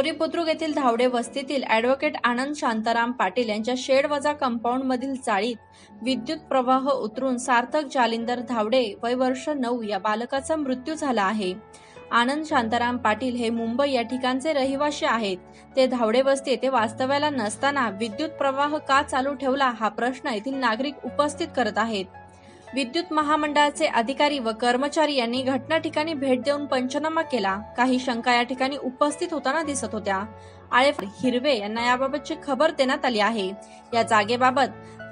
बोरी बुद्रुक येथील धावडे वस्तीतील ॲडव्होकेट आनंद शांताराम पाटील यांच्या शेडवजा कंपाऊंड मधील चाळीत विद्युत प्रवाह उतरून सार्थक जालिंदर धावडे वय वर्ष 9 या बालकाचा मृत्यू झाला आहे। आनंद शांताराम पाटील हे मुंबई या ठिकाणचे रहिवासी आहेत। ते धावडे वस्ती येथे वास्तव्याला नसताना विद्युत प्रवाह का चालू ठेवला हा प्रश्न येथील नागरिक उपस्थित करत आहेत। विद्युत महामंडळाचे अधिकारी व कर्मचारी यांनी घटना ठिकाणी भेट देऊन पंचनामा केला। काही शंका या ठिकाणी उपस्थित होताना दिसत होत्या। हिरवे यांना याबाबतची खबर देण्यात आली आहे। या जागेबाबत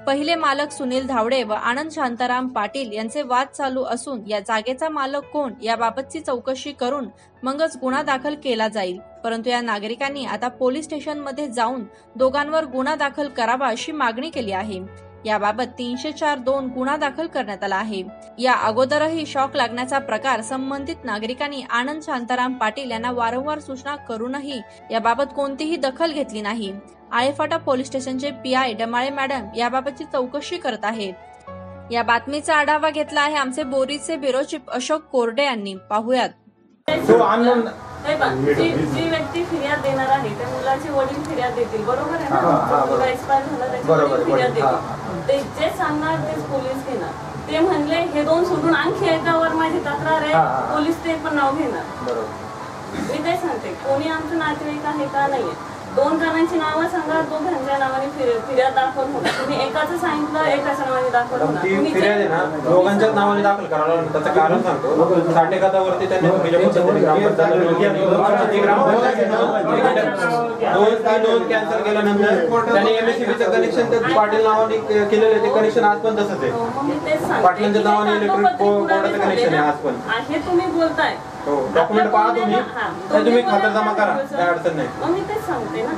पहिले मालक सुनील धावडे व आनंद शांताराम पाटील यांचे वाद चालू असून या जागेचा मालक कोण याबाबतची चौकशी करून मगच गुन्हा दाखल केला जाईल। परंतु या नागरिकांनी आता पोलीस स्टेशन मध्ये जाऊन दोघांवर गुन्हा दाखल करावा अशी मागणी केली आहे। याबाबत 304(2) गुन्हा दाखल करण्यात आला आहे। या अगोदरही शॉक लागण्याचा प्रकार संबंधित नागरिकांनी आनंद शांताराम पाटील यांना वारंवार सूचना करूनही याबाबत कोणतीही दखल घेतली नाही। आळेफाटा पोलीस स्टेशनचे पीआय डमाळे मॅडम याबाबतची चौकशी करत आहेत। या बातमीचा आढावा घेतला आहे आमचे बोरीचे ब्युरो चीफ अशोक कोरडे यांनी। पाहुयात। जी व्यक्ती फिर्याद देणार आहे त्या मुलाचे वडील फिर्याद देतील, बरोबर आहे ना? मुलगा एक्सपायर झाला त्याचे वडील फिर्याद देतील, ते जे सांगणार तेच पोलीस घेणार। ते म्हणले हे दोन सोडून आणखी एकावर माझी तक्रार आहे, पोलीस ते पण नाव घेणार। मी ते सांगते कोणी आमचं नातेवाईक आहे का नाहीये, 2 जणांची नावं सांगा, दोघांच्या नावाने फिर्याद दाखल होणार। तुम्ही एकाचं सांगितलं एकाच्या नावाने दाखल होणार। तुम्ही फिर्याद आहे ना दोघांच्याच नावाने दाखल करायला लागलं। त्याचं कारण सांगतो, साठेखात्यावरती त्यांनी नोंद कॅन्सल केल्यानंतर त्यांनी एमएससीबीचं कनेक्शन पाटील नावाने केलेलं ते कनेक्शन आज पण तसंच आहे। पाटलांच्या नावाने इलेक्ट्रिक बोर्डाचं कनेक्शन आहे आज पण। हे तुम्ही बोलताय डॉक्युमेंट पहा तुम्ही खातर जमा करा, काय अडचण नाही। मग मी तेच सांगते ना,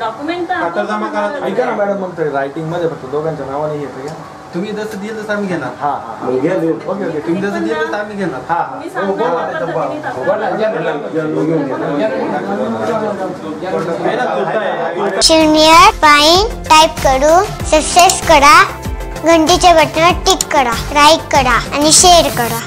डॉक्युमेंट खातर जमा करा। ऐका ना मॅडम, मग रायटिंग मध्ये फक्त दोघांच्या नावाने येतं का? तुम्ही जसं दिलं तसं आम्ही घेणार। ओके ओके, तुम्ही जसं दिलं तसं आम्ही घेणार। शून्य पाईन टाईप करू सक्सेस करा, घंटीच्या बटनावर टिक करा, लाईक करा आणि शेअर करा।